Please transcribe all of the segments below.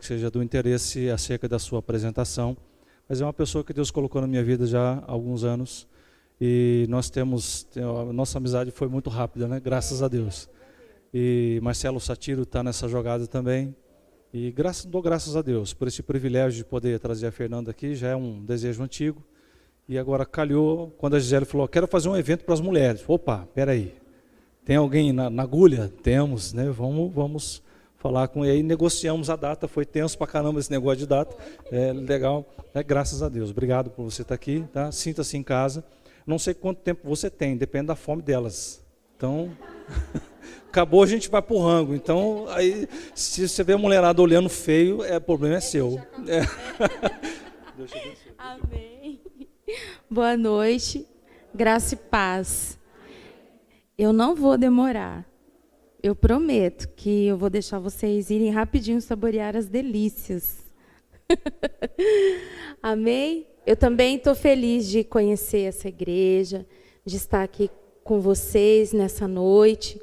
que seja do interesse acerca da sua apresentação, mas é uma pessoa que Deus colocou na minha vida já há alguns anos, e a nossa amizade foi muito rápida, né? Graças a Deus. E Marcelo Satiro está nessa jogada também, e dou graças a Deus por esse privilégio de poder trazer a Fernanda aqui, já é um desejo antigo, e agora calhou, quando a Gisele falou, quero fazer um evento para as mulheres. Opa, peraí, tem alguém na agulha? Temos, né? Vamos falar com ele. Aí negociamos a data, foi tenso pra caramba esse negócio de data. É legal, graças a Deus. Obrigado por você estar aqui, tá? Sinta-se em casa. Não sei quanto tempo você tem, depende da fome delas. Então, acabou, a gente vai pro rango. Então, aí, se você vê a mulherada olhando feio, o problema é seu. Deus te abençoe. Amém. Boa noite, graça e paz. Eu não vou demorar. Eu prometo que eu vou deixar vocês irem rapidinho saborear as delícias. Amém? Eu também estou feliz de conhecer essa igreja, de estar aqui com vocês nessa noite.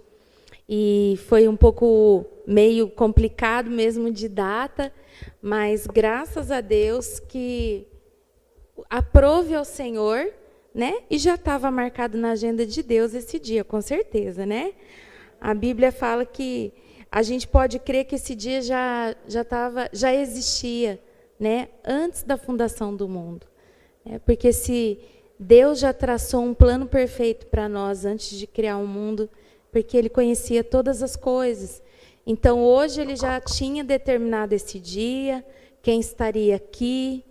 E foi um pouco meio complicado mesmo de data, mas graças a Deus que aprove ao Senhor, né? E já estava marcado na agenda de Deus esse dia, com certeza, né? A Bíblia fala que a gente pode crer que esse dia já existia, né? Antes da fundação do mundo. Porque se Deus já traçou um plano perfeito para nós antes de criar o mundo, porque Ele conhecia todas as coisas. Então, hoje Ele já tinha determinado esse dia, quem estaria aqui,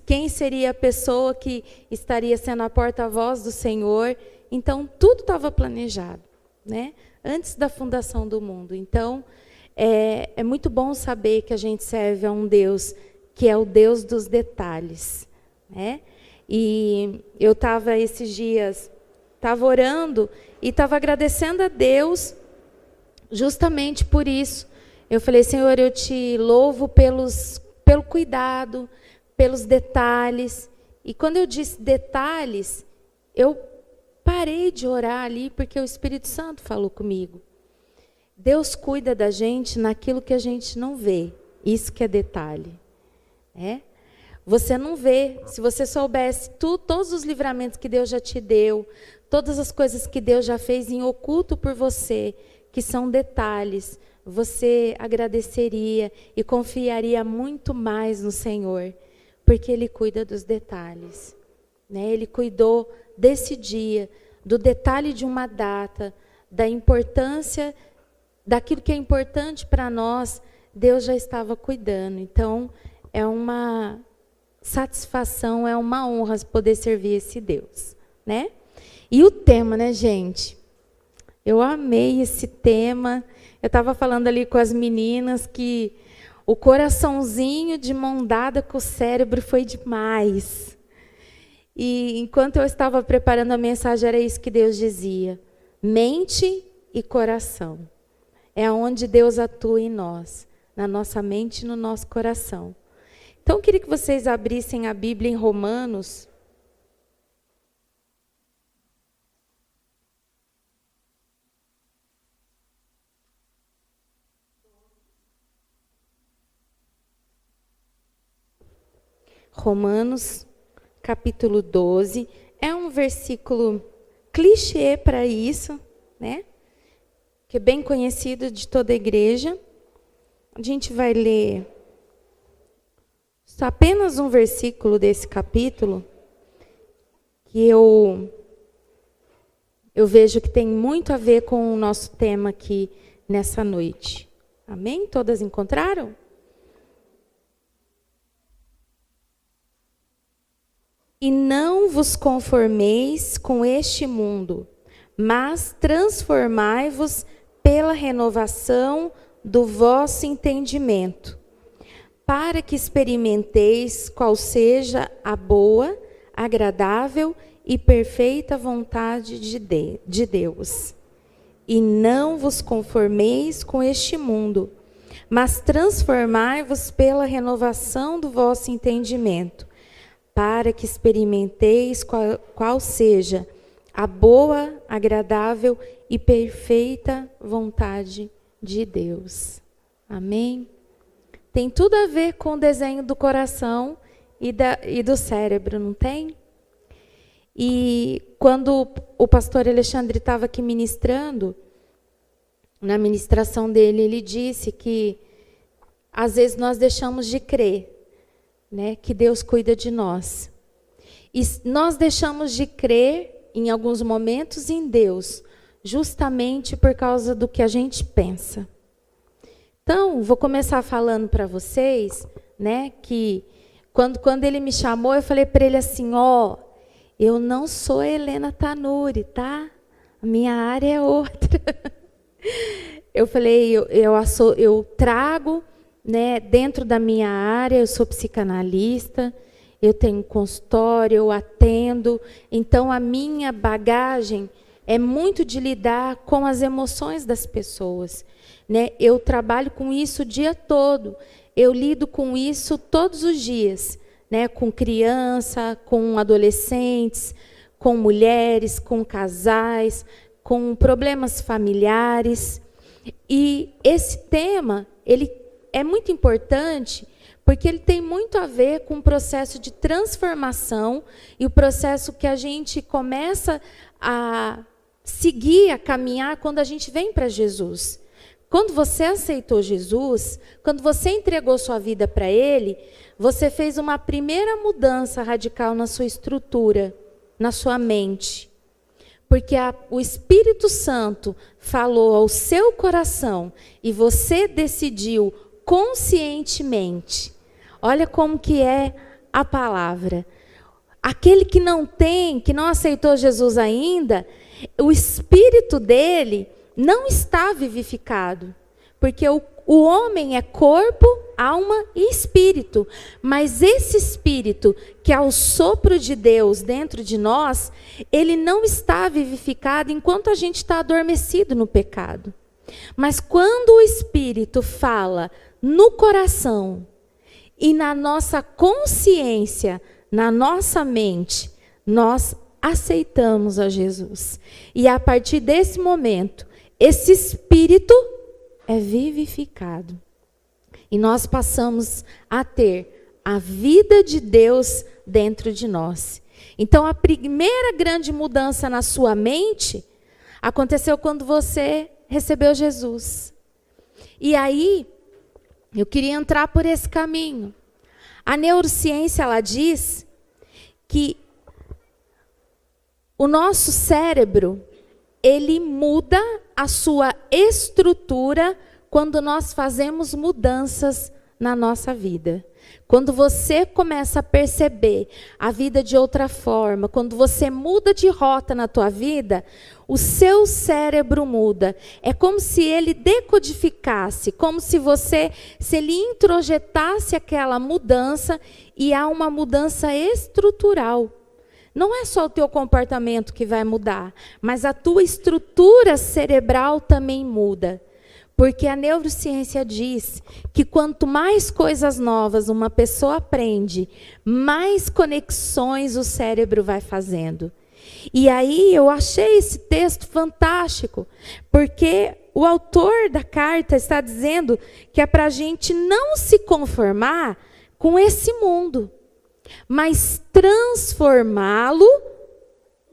quem seria a pessoa que estaria sendo a porta-voz do Senhor. Então, tudo estava planejado, né? Antes da fundação do mundo. Então, é muito bom saber que a gente serve a um Deus que é o Deus dos detalhes, né? E eu estava esses dias, orando e estava agradecendo a Deus justamente por isso. Eu falei, Senhor, eu te louvo pelo cuidado, pelos detalhes. E quando eu disse detalhes, eu parei de orar ali, porque o Espírito Santo falou comigo. Deus cuida da gente naquilo que a gente não vê. Isso que é detalhe. Você não vê. Se você soubesse todos os livramentos que Deus já te deu, todas as coisas que Deus já fez em oculto por você, que são detalhes, você agradeceria e confiaria muito mais no Senhor. Porque Ele cuida dos detalhes, né? Ele cuidou desse dia, do detalhe de uma data, da importância, daquilo que é importante para nós, Deus já estava cuidando. Então, é uma satisfação, é uma honra poder servir esse Deus, né? E o tema, né, gente? Eu amei esse tema. Eu estava falando ali com as meninas que o coraçãozinho de mão dada com o cérebro foi demais. E enquanto eu estava preparando a mensagem, era isso que Deus dizia. Mente e coração. É onde Deus atua em nós. Na nossa mente e no nosso coração. Então, eu queria que vocês abrissem a Bíblia em Romanos. Romanos, capítulo 12, é um versículo clichê para isso, né? Que é bem conhecido de toda a igreja. A gente vai ler só apenas um versículo desse capítulo, que eu vejo que tem muito a ver com o nosso tema aqui nessa noite. Amém? Todas encontraram? E não vos conformeis com este mundo, mas transformai-vos pela renovação do vosso entendimento, para que experimenteis qual seja a boa, agradável e perfeita vontade de Deus. E não vos conformeis com este mundo, mas transformai-vos pela renovação do vosso entendimento, para que experimenteis qual seja a boa, agradável e perfeita vontade de Deus. Amém? tem tudo a ver com o desenho do coração e do cérebro, não tem? E quando o pastor Alexandre estava aqui ministrando, na ministração dele, ele disse que às vezes nós deixamos de crer, né, que Deus cuida de nós. E nós deixamos de crer, em alguns momentos, em Deus, justamente por causa do que a gente pensa. Então, vou começar falando para vocês, né, que quando ele me chamou, eu falei para ele assim, eu não sou Helena Tanuri, tá? A minha área é outra. Eu falei, eu trago, né, dentro da minha área, eu sou psicanalista, eu tenho consultório, eu atendo, então a minha bagagem é muito de lidar com as emoções das pessoas, né? Eu trabalho com isso o dia todo, eu lido com isso todos os dias, né? Com criança, com adolescentes, com mulheres, com casais, com problemas familiares. E esse tema, ele é muito importante porque ele tem muito a ver com o processo de transformação e o processo que a gente começa a seguir, a caminhar quando a gente vem para Jesus. Quando você aceitou Jesus, quando você entregou sua vida para Ele, você fez uma primeira mudança radical na sua estrutura, na sua mente. Porque o Espírito Santo falou ao seu coração e você decidiu conscientemente. Olha como que é a palavra. Aquele que não aceitou Jesus ainda, o espírito dele não está vivificado. Porque o homem é corpo, alma e espírito. Mas esse espírito, que é o sopro de Deus dentro de nós, ele não está vivificado enquanto a gente está adormecido no pecado. Mas quando o Espírito fala no coração e na nossa consciência, na nossa mente, nós aceitamos a Jesus. E a partir desse momento, esse Espírito é vivificado. E nós passamos a ter a vida de Deus dentro de nós. Então, a primeira grande mudança na sua mente aconteceu quando você recebeu Jesus. E aí, eu queria entrar por esse caminho. A neurociência, ela diz que o nosso cérebro, ele muda a sua estrutura quando nós fazemos mudanças na nossa vida. Quando você começa a perceber a vida de outra forma, quando você muda de rota na tua vida, o seu cérebro muda. É como se ele decodificasse, como se ele introjetasse aquela mudança e há uma mudança estrutural. Não é só o teu comportamento que vai mudar, mas a tua estrutura cerebral também muda. Porque a neurociência diz que quanto mais coisas novas uma pessoa aprende, mais conexões o cérebro vai fazendo. E aí eu achei esse texto fantástico, porque o autor da carta está dizendo que é para a gente não se conformar com esse mundo, mas transformá-lo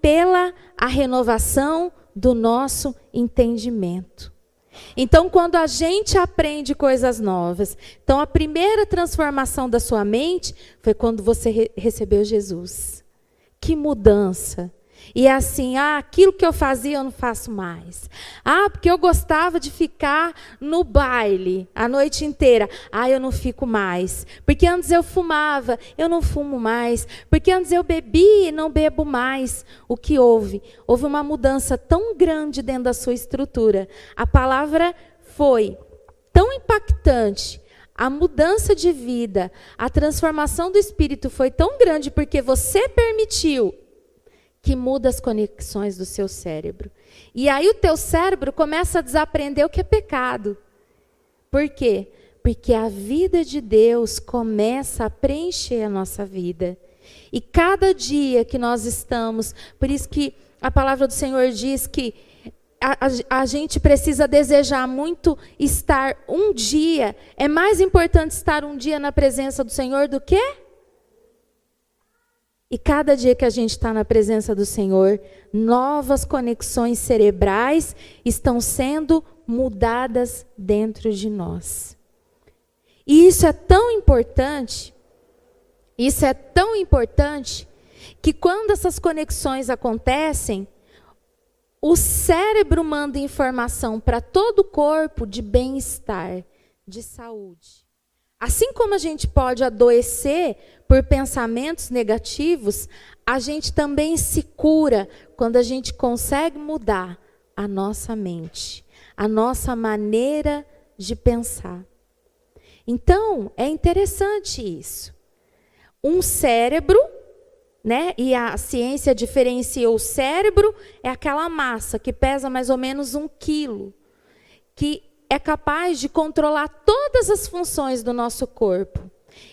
pela a renovação do nosso entendimento. Então, quando a gente aprende coisas novas, então a primeira transformação da sua mente foi quando você recebeu Jesus. Que mudança! E é assim, aquilo que eu fazia eu não faço mais. Porque eu gostava de ficar no baile a noite inteira. Eu não fico mais. Porque antes eu fumava, eu não fumo mais. Porque antes eu bebi e não bebo mais. O que houve? Houve uma mudança tão grande dentro da sua estrutura. A palavra foi tão impactante. A mudança de vida, a transformação do espírito foi tão grande porque você permitiu que muda as conexões do seu cérebro. E aí o teu cérebro começa a desaprender o que é pecado. Por quê? Porque a vida de Deus começa a preencher a nossa vida. E cada dia que nós estamos, por isso que a palavra do Senhor diz que a gente precisa desejar muito estar um dia. É mais importante estar um dia na presença do Senhor do que? E cada dia que a gente está na presença do Senhor, novas conexões cerebrais estão sendo mudadas dentro de nós. E isso é tão importante, que quando essas conexões acontecem, o cérebro manda informação para todo o corpo de bem-estar, de saúde. Assim como a gente pode adoecer por pensamentos negativos, a gente também se cura quando a gente consegue mudar a nossa mente, a nossa maneira de pensar. Então, é interessante isso. Um cérebro, né? E a ciência diferencia o cérebro, é aquela massa que pesa mais ou menos 1 quilo, que é capaz de controlar todas as funções do nosso corpo.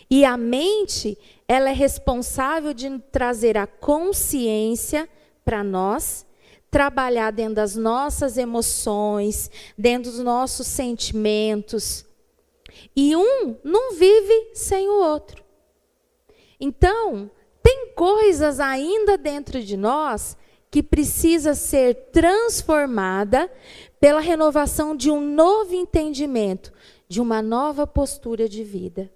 E a mente, ela é responsável de trazer a consciência para nós, trabalhar dentro das nossas emoções, dentro dos nossos sentimentos. E um não vive sem o outro. Então, tem coisas ainda dentro de nós que precisa ser transformada pela renovação de um novo entendimento, de uma nova postura de vida.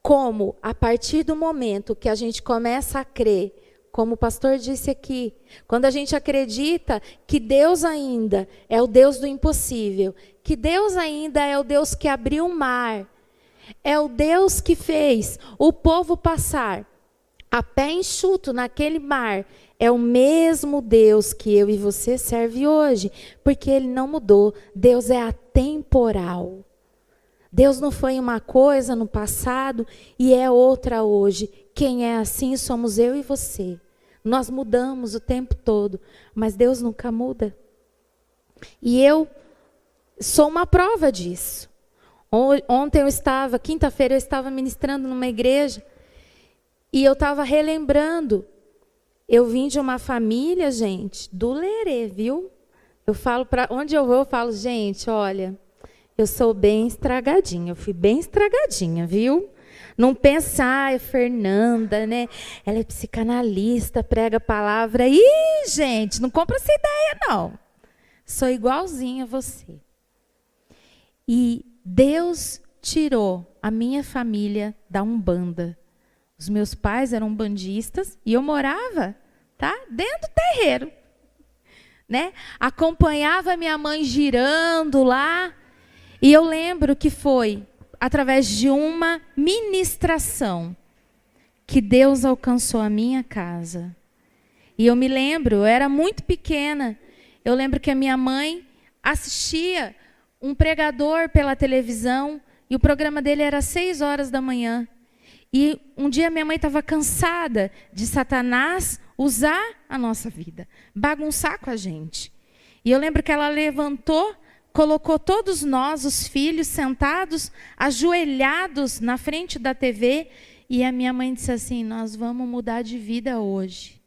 Como, a partir do momento que a gente começa a crer, como o pastor disse aqui, quando a gente acredita que Deus ainda é o Deus do impossível, que Deus ainda é o Deus que abriu o mar, é o Deus que fez o povo passar a pé enxuto naquele mar, é o mesmo Deus que eu e você serve hoje, porque Ele não mudou. Deus é atemporal. Deus não foi uma coisa no passado e é outra hoje. Quem é assim somos eu e você. Nós mudamos o tempo todo, mas Deus nunca muda. E eu sou uma prova disso. Ontem quinta-feira eu estava ministrando numa igreja e eu estava relembrando. Eu vim de uma família, gente, do lerê, viu? Eu falo para onde eu vou, eu falo, gente, olha, eu sou bem estragadinha, eu fui bem estragadinha, viu? Não pensa, é Fernanda, né? Ela é psicanalista, prega a palavra. Ih, gente, não compra essa ideia, não. Sou igualzinha a você. E Deus tirou a minha família da Umbanda. Os meus pais eram bandistas e eu morava, tá, dentro do terreiro, né? Acompanhava minha mãe girando lá. E eu lembro que foi através de uma ministração que Deus alcançou a minha casa. E eu me lembro, eu era muito pequena. Eu lembro que a minha mãe assistia um pregador pela televisão e o programa dele era às 6h da manhã. E um dia minha mãe estava cansada de Satanás usar a nossa vida, bagunçar com a gente. E eu lembro que ela levantou, colocou todos nós, os filhos, sentados, ajoelhados na frente da TV. E a minha mãe disse assim, nós vamos mudar de vida hoje.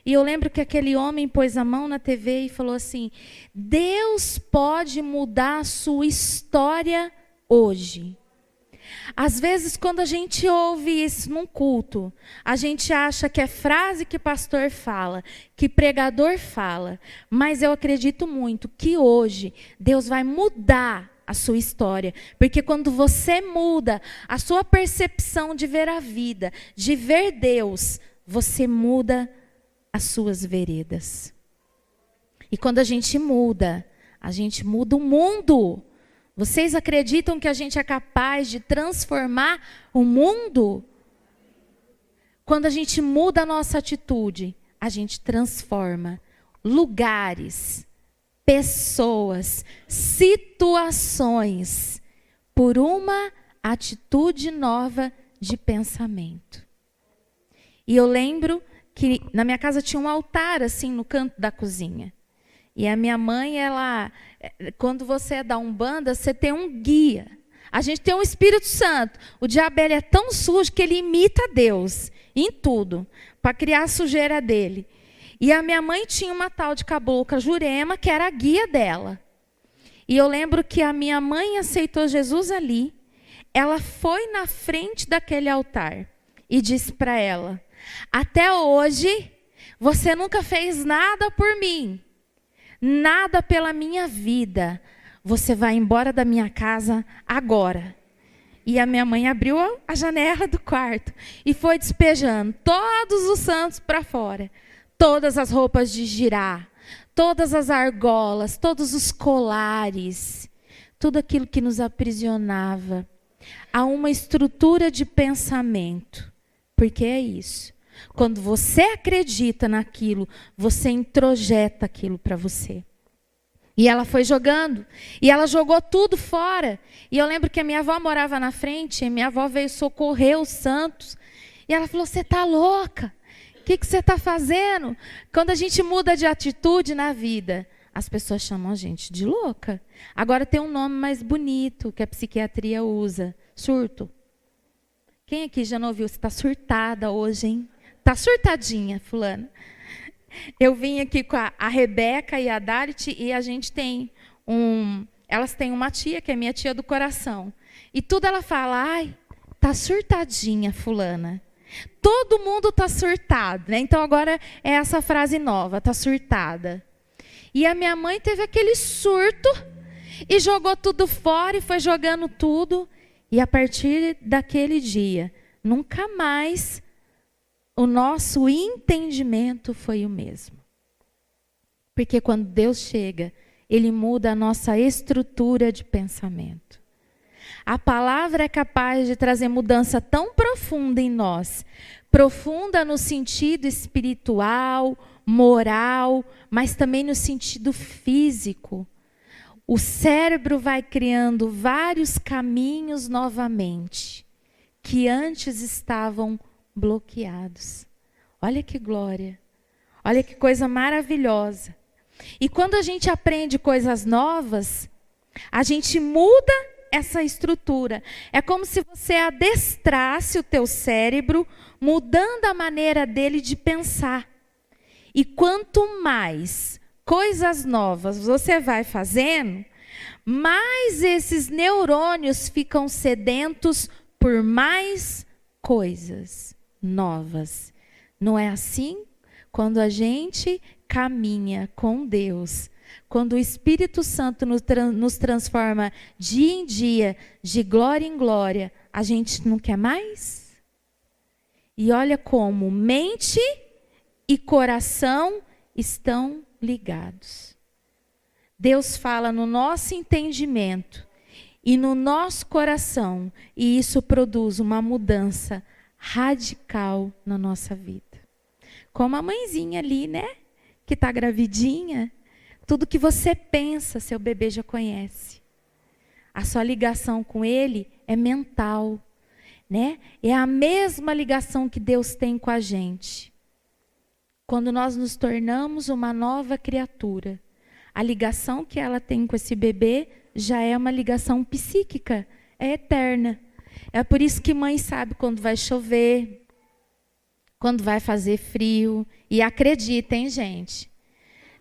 E eu lembro que aquele homem pôs a mão na TV e falou assim, Deus pode mudar a sua história hoje. Às vezes, quando a gente ouve isso num culto, a gente acha que é frase que pastor fala, que pregador fala. Mas eu acredito muito que hoje Deus vai mudar a sua história. Porque quando você muda a sua percepção de ver a vida, de ver Deus, você muda as suas veredas. E quando a gente muda o mundo. Vocês acreditam que a gente é capaz de transformar o mundo? Quando a gente muda a nossa atitude, a gente transforma lugares, pessoas, situações, por uma atitude nova de pensamento. E eu lembro que na minha casa tinha um altar assim no canto da cozinha. E a minha mãe, ela, quando você é da Umbanda, você tem um guia. A gente tem um Espírito Santo. O diabo ele é tão sujo que ele imita Deus em tudo, para criar a sujeira dele. E a minha mãe tinha uma tal de cabocla Jurema, que era a guia dela. E eu lembro que a minha mãe aceitou Jesus ali. Ela foi na frente daquele altar e disse para ela: até hoje, você nunca fez nada por mim, nada pela minha vida. Você vai embora da minha casa agora. E a minha mãe abriu a janela do quarto e foi despejando todos os santos para fora. Todas as roupas de girá, todas as argolas, todos os colares, tudo aquilo que nos aprisionava a uma estrutura de pensamento. Porque é isso. Quando você acredita naquilo, você introjeta aquilo para você. E ela foi jogando, e ela jogou tudo fora. E eu lembro que a minha avó morava na frente, e minha avó veio socorrer os santos. E ela falou: você está louca? O que você está fazendo? Quando a gente muda de atitude na vida, as pessoas chamam a gente de louca. Agora tem um nome mais bonito que a psiquiatria usa: surto. Quem aqui já não ouviu? Você está surtada hoje, hein? Está surtadinha, fulana. Eu vim aqui com a Rebeca e a Dalit, e a gente tem elas têm uma tia, que é minha tia do coração. E tudo ela fala: ai, tá surtadinha, fulana. Todo mundo tá surtado, né? Então agora é essa frase nova, tá surtada. E a minha mãe teve aquele surto e jogou tudo fora e foi jogando tudo. E a partir daquele dia, nunca mais o nosso entendimento foi o mesmo. Porque quando Deus chega, Ele muda a nossa estrutura de pensamento. A palavra é capaz de trazer mudança tão profunda em nós, profunda no sentido espiritual, moral, mas também no sentido físico. O cérebro vai criando vários caminhos novamente, que antes estavam bloqueados. Olha que glória. Olha que coisa maravilhosa. E quando a gente aprende coisas novas, a gente muda essa estrutura. É como se você adestrasse o teu cérebro, mudando a maneira dele de pensar. E quanto mais coisas novas você vai fazendo, mais esses neurônios ficam sedentos por mais coisas novas. Não é assim? Quando a gente caminha com Deus, quando o Espírito Santo nos transforma dia em dia, de glória em glória, a gente não quer mais? E olha como mente e coração estão ligados. Deus fala no nosso entendimento e no nosso coração, e isso produz uma mudança radical na nossa vida. Como a mãezinha ali, né? Que está gravidinha, tudo que você pensa, seu bebê já conhece. A sua ligação com ele é mental, né? É a mesma ligação que Deus tem com a gente. Quando nós nos tornamos uma nova criatura, a ligação que ela tem com esse bebê já é uma ligação psíquica, é eterna. É por isso que mãe sabe quando vai chover, quando vai fazer frio. E acreditem, gente.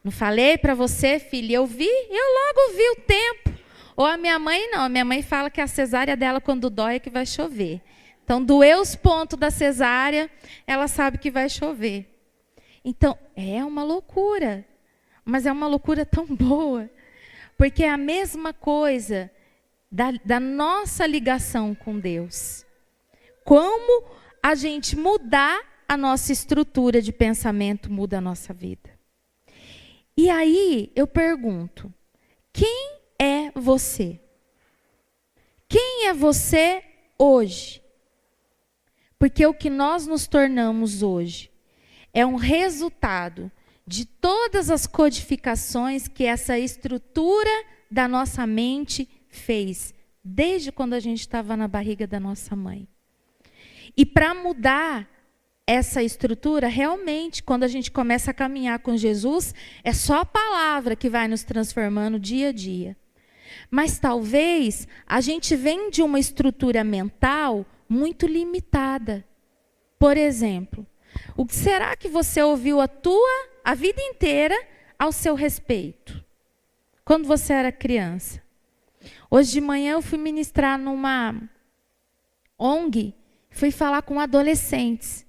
Não falei para você, filha, eu logo vi o tempo. Ou a minha mãe não, a minha mãe fala que a cesárea dela quando dói é que vai chover. Então, doeu os pontos da cesárea, ela sabe que vai chover. Então, é uma loucura, mas é uma loucura tão boa, porque é a mesma coisa da nossa ligação com Deus. Como a gente mudar a nossa estrutura de pensamento muda a nossa vida. E aí, eu pergunto, quem é você? Quem é você hoje? Porque o que nós nos tornamos hoje é um resultado de todas as codificações que essa estrutura da nossa mente fez, desde quando a gente estava na barriga da nossa mãe. E para mudar essa estrutura, realmente, quando a gente começa a caminhar com Jesus, é só a palavra que vai nos transformando dia a dia. Mas talvez a gente venha de uma estrutura mental muito limitada. Por exemplo, O que será que você ouviu a vida inteira ao seu respeito? Quando você era criança. Hoje de manhã eu fui ministrar numa ONG, fui falar com adolescentes.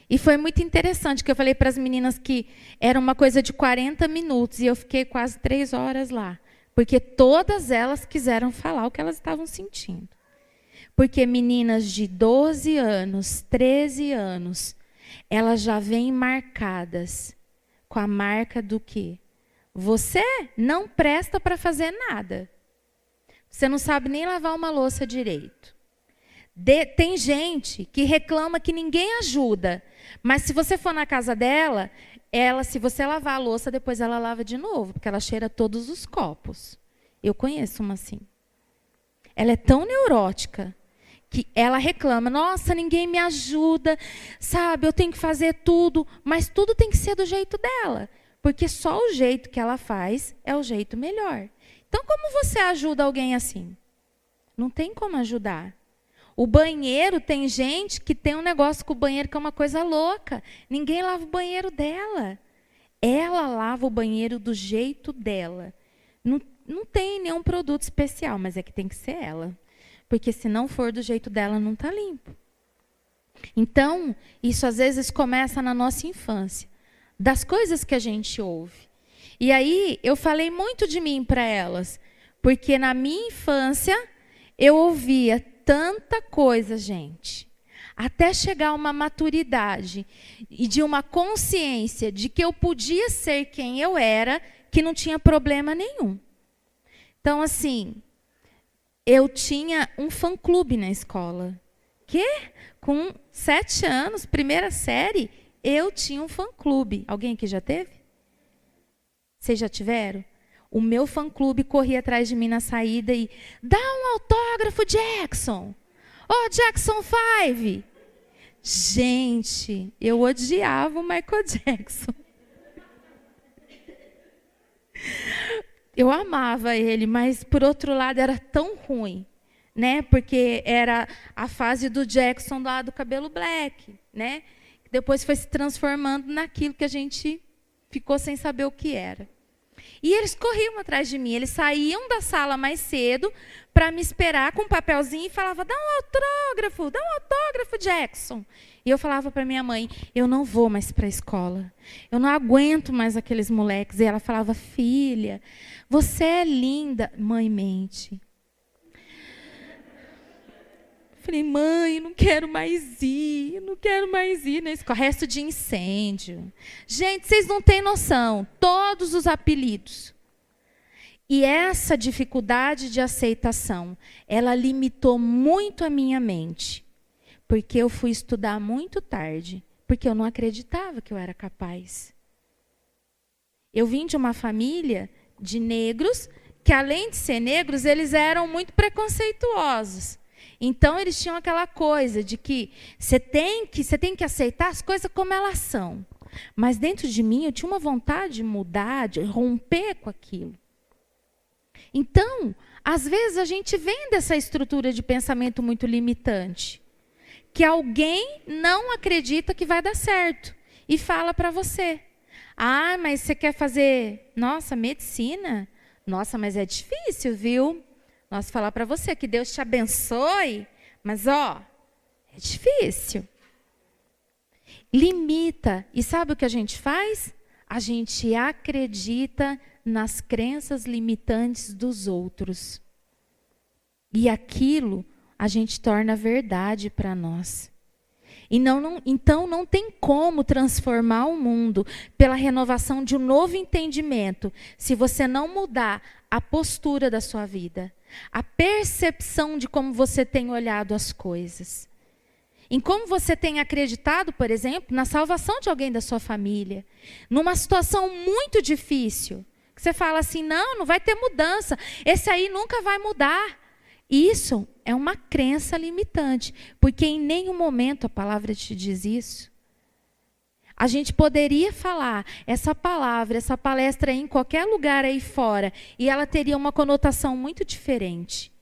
E foi muito interessante, que eu falei para as meninas que era uma coisa de 40 minutos, e eu fiquei quase 3 horas lá. Porque todas elas quiseram falar o que elas estavam sentindo. Porque meninas de 12 anos, 13 anos, elas já vêm marcadas com a marca do quê? Você não presta para fazer nada. Você não sabe nem lavar uma louça direito. Tem gente que reclama que ninguém ajuda, mas se você for na casa dela, se você lavar a louça, depois ela lava de novo, porque ela cheira todos os copos. Eu conheço uma assim. Ela é tão neurótica que ela reclama, nossa, ninguém me ajuda, sabe, eu tenho que fazer tudo, mas tudo tem que ser do jeito dela, porque só o jeito que ela faz é o jeito melhor. Então, como você ajuda alguém assim? Não tem como ajudar. O banheiro, tem gente que tem um negócio com o banheiro que é uma coisa louca. Ninguém lava o banheiro dela. Ela lava o banheiro do jeito dela. Não tem nenhum produto especial, mas é que tem que ser ela. Porque se não for do jeito dela, não está limpo. Então, isso às vezes começa na nossa infância. Das coisas que a gente ouve. E aí, eu falei muito de mim para elas. Porque na minha infância, eu ouvia tanta coisa, gente. Até chegar a uma maturidade e de uma consciência de que eu podia ser quem eu era, que não tinha problema nenhum. Então, assim, eu tinha um fã-clube na escola. Com 7 anos, primeira série, eu tinha um fã-clube. Alguém aqui já teve? Vocês já tiveram? O meu fã-clube corria atrás de mim na saída e... Dá um autógrafo, Jackson! Oh, Jackson 5! Gente, eu odiava o Michael Jackson. Eu amava ele, mas, por outro lado, era tão ruim, né? Porque era a fase do Jackson lá do cabelo black, né? Depois foi se transformando naquilo que a gente ficou sem saber o que era. E eles corriam atrás de mim, eles saíam da sala mais cedo para me esperar com um papelzinho e falavam, dá um autógrafo, Jackson. E eu falava para minha mãe, eu não vou mais para a escola, eu não aguento mais aqueles moleques. E ela falava, filha, você é linda. Mãe, mente. Falei, mãe, não quero mais ir na escola. Resto de incêndio. Gente, vocês não têm noção. Todos os apelidos. E essa dificuldade de aceitação, ela limitou muito a minha mente. Porque eu fui estudar muito tarde. Porque eu não acreditava que eu era capaz. Eu vim de uma família de negros, que além de ser negros, eles eram muito preconceituosos. Então, eles tinham aquela coisa de que você tem que aceitar as coisas como elas são. Mas dentro de mim, eu tinha uma vontade de mudar, de romper com aquilo. Então, às vezes, a gente vem dessa estrutura de pensamento muito limitante. Que alguém não acredita que vai dar certo. E fala para você. Ah, mas você quer fazer, medicina? Nossa, mas é difícil, viu? Nós falar para você que Deus te abençoe, mas é difícil. Limita. E sabe o que a gente faz? A gente acredita nas crenças limitantes dos outros. E aquilo a gente torna verdade para nós. Então não tem como transformar o mundo pela renovação de um novo entendimento se você não mudar a postura da sua vida. A percepção de como você tem olhado as coisas. Em como você tem acreditado, por exemplo, na salvação de alguém da sua família. Numa situação muito difícil. Que você fala assim, não vai ter mudança. Esse aí nunca vai mudar. Isso é uma crença limitante. Porque em nenhum momento a palavra te diz isso. A gente poderia falar essa palavra, essa palestra em qualquer lugar aí fora, e ela teria uma conotação muito diferente.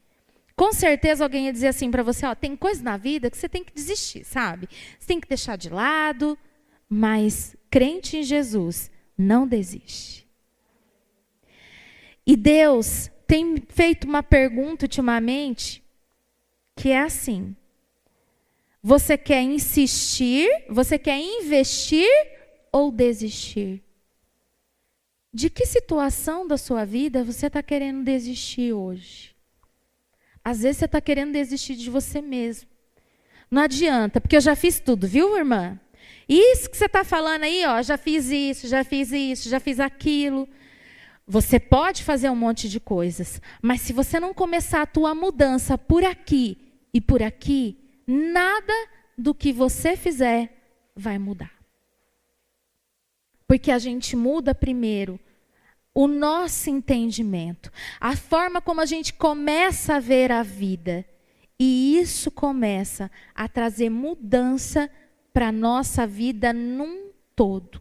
Com certeza alguém ia dizer assim para você, tem coisa na vida que você tem que desistir, sabe? Você tem que deixar de lado, mas crente em Jesus não desiste. E Deus tem feito uma pergunta ultimamente, que é assim: você quer insistir, você quer investir ou desistir? De que situação da sua vida você está querendo desistir hoje? Às vezes você está querendo desistir de você mesmo. Não adianta, porque eu já fiz tudo, viu, irmã? Isso que você está falando aí, ó, já fiz isso, já fiz aquilo. Você pode fazer um monte de coisas, mas se você não começar a tua mudança por aqui e por aqui, nada do que você fizer vai mudar. Porque a gente muda primeiro o nosso entendimento, a forma como a gente começa a ver a vida. E isso começa a trazer mudança para a nossa vida num todo.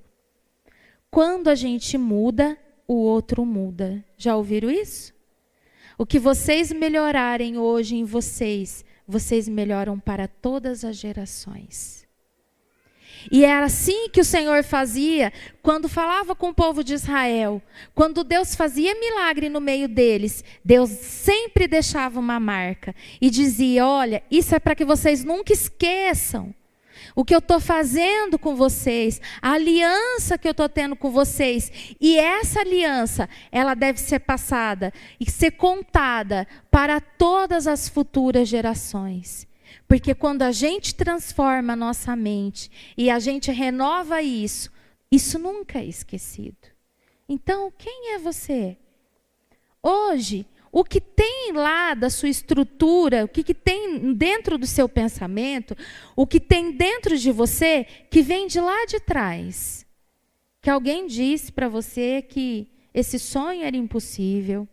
Quando a gente muda, o outro muda. Já ouviram isso? O que vocês melhorarem hoje em vocês, vocês melhoram para todas as gerações. E era assim que o Senhor fazia quando falava com o povo de Israel. Quando Deus fazia milagre no meio deles, Deus sempre deixava uma marca e dizia: olha, isso é para que vocês nunca esqueçam o que eu estou fazendo com vocês, a aliança que eu estou tendo com vocês. E essa aliança, ela deve ser passada e ser contada para todas as futuras gerações. Porque quando a gente transforma a nossa mente e a gente renova isso, isso nunca é esquecido. Então, quem é você? Hoje, o que tem lá da sua estrutura, o que tem dentro do seu pensamento, o que tem dentro de você, que vem de lá de trás. Que alguém disse para você que esse sonho era impossível,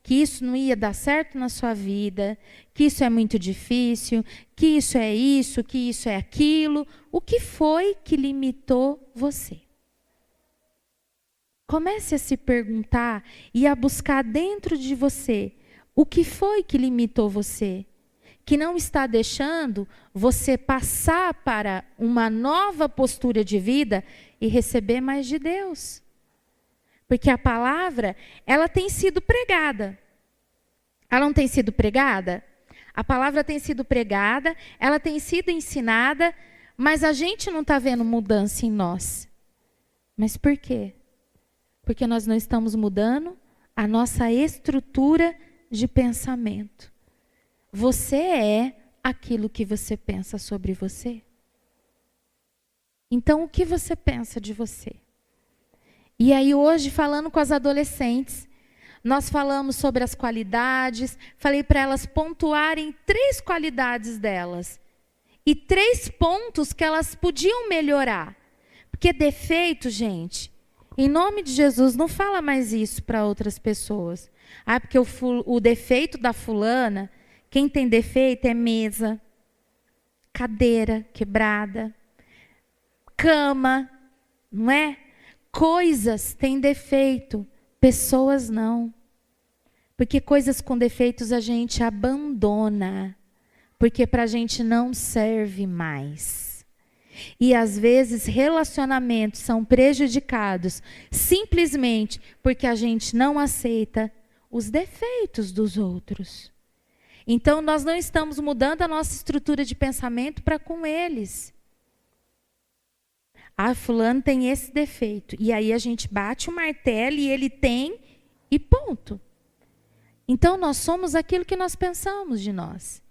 que isso não ia dar certo na sua vida, que isso é muito difícil, que isso, que isso é aquilo. O que foi que limitou você? Comece a se perguntar e a buscar dentro de você o que foi que limitou você, que não está deixando você passar para uma nova postura de vida e receber mais de Deus. Porque a palavra, ela tem sido pregada. Ela não tem sido pregada? A palavra tem sido pregada, ela tem sido ensinada, mas a gente não está vendo mudança em nós. Mas por quê? Porque nós não estamos mudando a nossa estrutura de pensamento. Você é aquilo que você pensa sobre você. Então, o que você pensa de você? E aí hoje, falando com as adolescentes, nós falamos sobre as qualidades, falei para elas pontuarem 3 qualidades delas. E 3 pontos que elas podiam melhorar. Porque defeito, gente, em nome de Jesus, não fala mais isso para outras pessoas. Ah, porque o defeito da fulana, quem tem defeito é mesa, cadeira quebrada, cama, não é? Coisas têm defeito, pessoas não. Porque coisas com defeitos a gente abandona, porque para a gente não serve mais. E às vezes relacionamentos são prejudicados simplesmente porque a gente não aceita os defeitos dos outros. Então nós não estamos mudando a nossa estrutura de pensamento para com eles. Ah, fulano tem esse defeito. E aí a gente bate o martelo e ele tem e ponto. Então nós somos aquilo que nós pensamos de nós.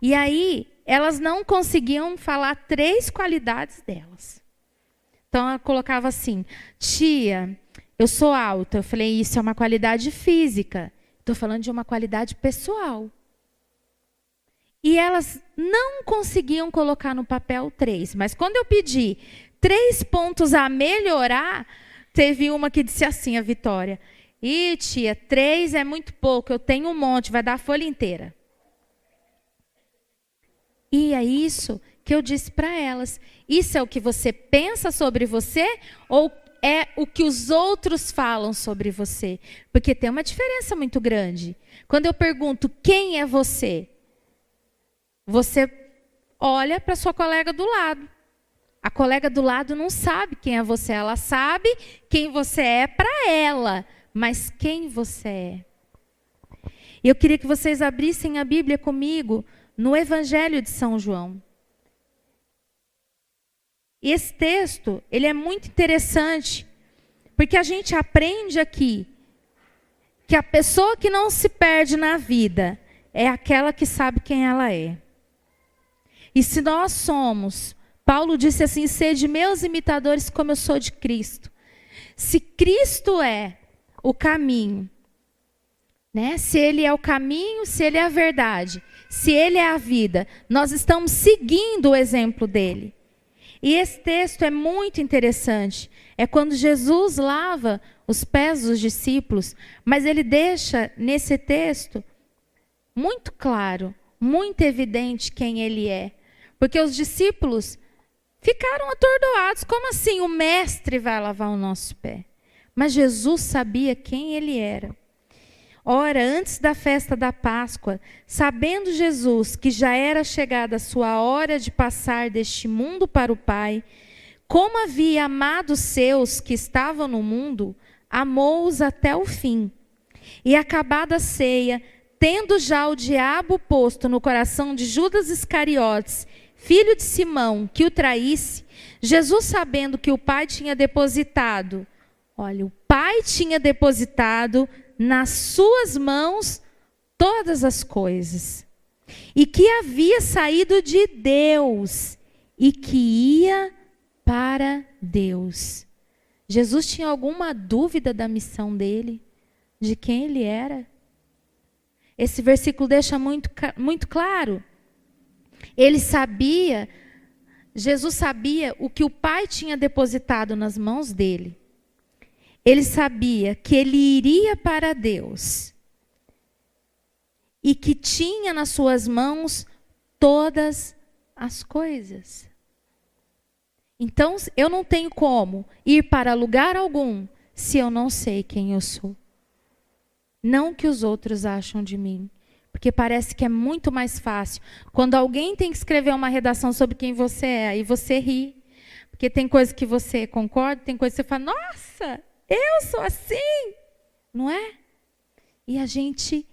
E aí elas não conseguiam falar 3 qualidades delas. Então ela colocava assim: tia, eu sou alta. Eu falei, isso é uma qualidade física. Estou falando de uma qualidade pessoal. E elas não conseguiam colocar no papel 3. Mas quando eu pedi 3 pontos a melhorar, teve uma que disse assim, a Vitória: ih, tia, 3 é muito pouco, eu tenho um monte, vai dar a folha inteira. E é isso que eu disse para elas. Isso é o que você pensa sobre você ou é o que os outros falam sobre você? Porque tem uma diferença muito grande. Quando eu pergunto quem é você, você olha para sua colega do lado. A colega do lado não sabe quem é você. Ela sabe quem você é para ela, mas quem você é. E eu queria que vocês abrissem a Bíblia comigo no Evangelho de São João. E esse texto, ele é muito interessante, porque a gente aprende aqui que a pessoa que não se perde na vida é aquela que sabe quem ela é. E se nós somos, Paulo disse assim, sede meus imitadores como eu sou de Cristo. Se Cristo é o caminho, né? Se ele é o caminho, se ele é a verdade, se ele é a vida, nós estamos seguindo o exemplo dele. E esse texto é muito interessante. É quando Jesus lava os pés dos discípulos, mas ele deixa nesse texto muito claro, muito evidente quem ele é. Porque os discípulos ficaram atordoados. Como assim o mestre vai lavar o nosso pé? Mas Jesus sabia quem ele era. Ora, antes da festa da Páscoa, sabendo Jesus que já era chegada a sua hora de passar deste mundo para o Pai, como havia amado os seus que estavam no mundo, amou-os até o fim. E acabada a ceia, tendo já o diabo posto no coração de Judas Iscariotes, filho de Simão, que o traísse, Jesus, sabendo que o Pai tinha depositado, olha, o Pai tinha depositado nas suas mãos todas as coisas, e que havia saído de Deus e que ia para Deus. Jesus tinha alguma dúvida da missão dele, de quem ele era? Esse versículo deixa muito claro. Ele sabia, Jesus sabia o que o Pai tinha depositado nas mãos dele. Ele sabia que ele iria para Deus e que tinha nas suas mãos todas as coisas. Então, eu não tenho como ir para lugar algum se eu não sei quem eu sou. Não o que os outros acham de mim, porque parece que é muito mais fácil. Quando alguém tem que escrever uma redação sobre quem você é, aí você ri. Porque tem coisa que você concorda, tem coisa que você fala, nossa, eu sou assim, não é? E a gente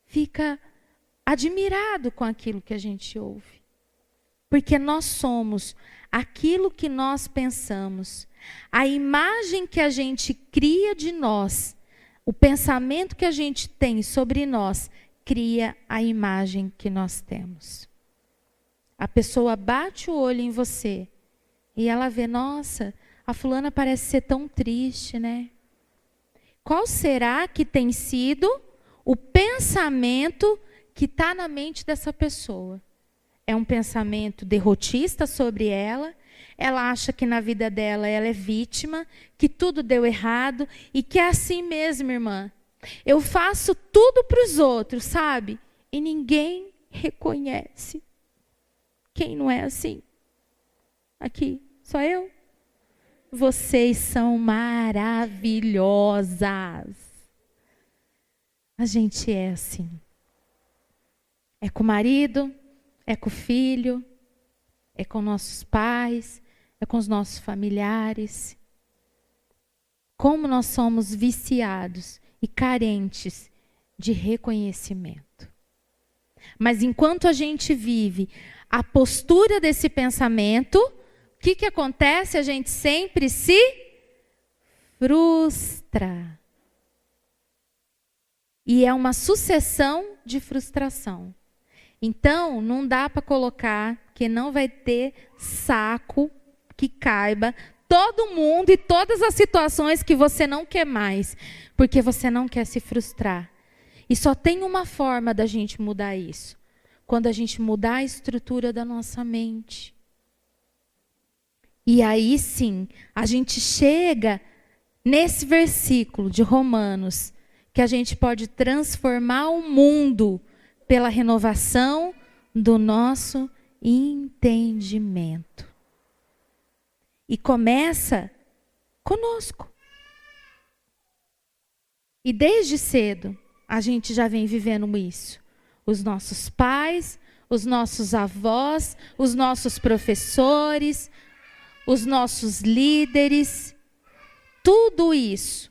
fica admirado com aquilo que a gente ouve. Porque nós somos aquilo que nós pensamos. A imagem que a gente cria de nós, o pensamento que a gente tem sobre nós, cria a imagem que nós temos. A pessoa bate o olho em você e ela vê, nossa, a fulana parece ser tão triste, né? Qual será que tem sido o pensamento que está na mente dessa pessoa? É um pensamento derrotista sobre ela? Ela acha que na vida dela ela é vítima, que tudo deu errado e que é assim mesmo, irmã. Eu faço tudo para os outros, sabe? E ninguém reconhece. Quem não é assim? Aqui, só eu? Vocês são maravilhosas. A gente é assim. É com o marido, é com o filho, é com nossos pais, é com os nossos familiares. Como nós somos viciados e carentes de reconhecimento. Mas enquanto a gente vive a postura desse pensamento, o que acontece? A gente sempre se frustra. E é uma sucessão de frustração. Então, não dá para colocar, que não vai ter saco que caiba todo mundo e todas as situações que você não quer mais, porque você não quer se frustrar. E só tem uma forma da gente mudar isso, quando a gente mudar a estrutura da nossa mente. E aí sim, a gente chega nesse versículo de Romanos, que a gente pode transformar o mundo pela renovação do nosso entendimento. E começa conosco. E desde cedo, a gente já vem vivendo isso. Os nossos pais, os nossos avós, os nossos professores, os nossos líderes, tudo isso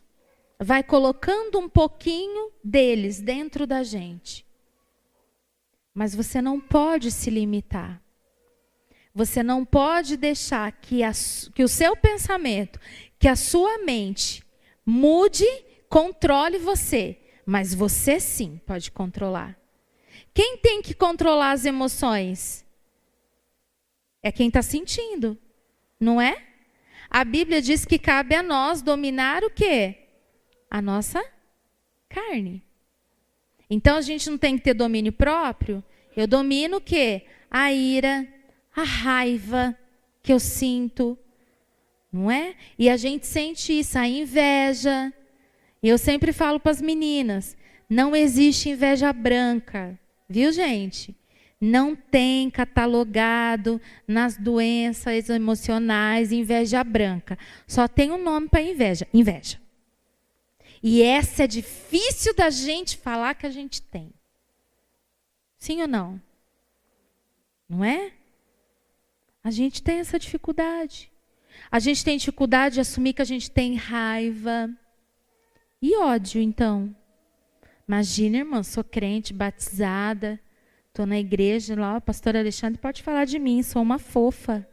vai colocando um pouquinho deles dentro da gente. Mas você não pode se limitar. Você não pode deixar que o seu pensamento, que a sua mente mude, controle você. Mas você sim pode controlar. Quem tem que controlar as emoções? É quem está sentindo, não é? A Bíblia diz que cabe a nós dominar o quê? A nossa carne. Então a gente não tem que ter domínio próprio. Eu domino o quê? A ira, a raiva que eu sinto, não é? E a gente sente isso, a inveja. E eu sempre falo para as meninas, não existe inveja branca, viu, gente? Não tem catalogado nas doenças emocionais inveja branca. Só tem um nome para inveja, inveja. E essa é difícil da gente falar que a gente tem. Sim ou não? Não é? A gente tem essa dificuldade. A gente tem dificuldade de assumir que a gente tem raiva. E ódio, então? Imagina, irmã, sou crente, batizada, estou na igreja lá, o pastor Alexandre pode falar de mim, sou uma fofa.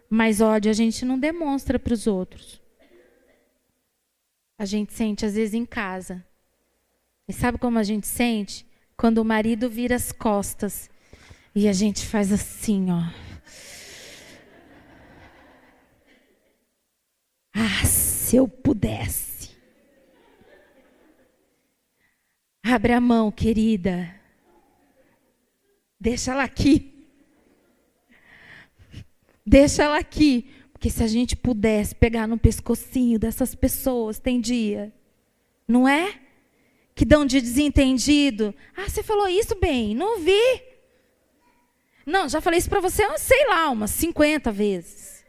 Mas ódio a gente não demonstra para os outros. A gente sente, às vezes, em casa. E sabe como a gente sente? Quando o marido vira as costas e a gente faz assim, ó. Ah, se eu pudesse. Abre a mão, querida. Deixa ela aqui. Deixa ela aqui. Porque se a gente pudesse pegar no pescocinho dessas pessoas, tem dia. Não é? Que dão de desentendido. Ah, você falou isso, bem? Não vi. Não, já falei isso para você, sei lá, umas 50 vezes.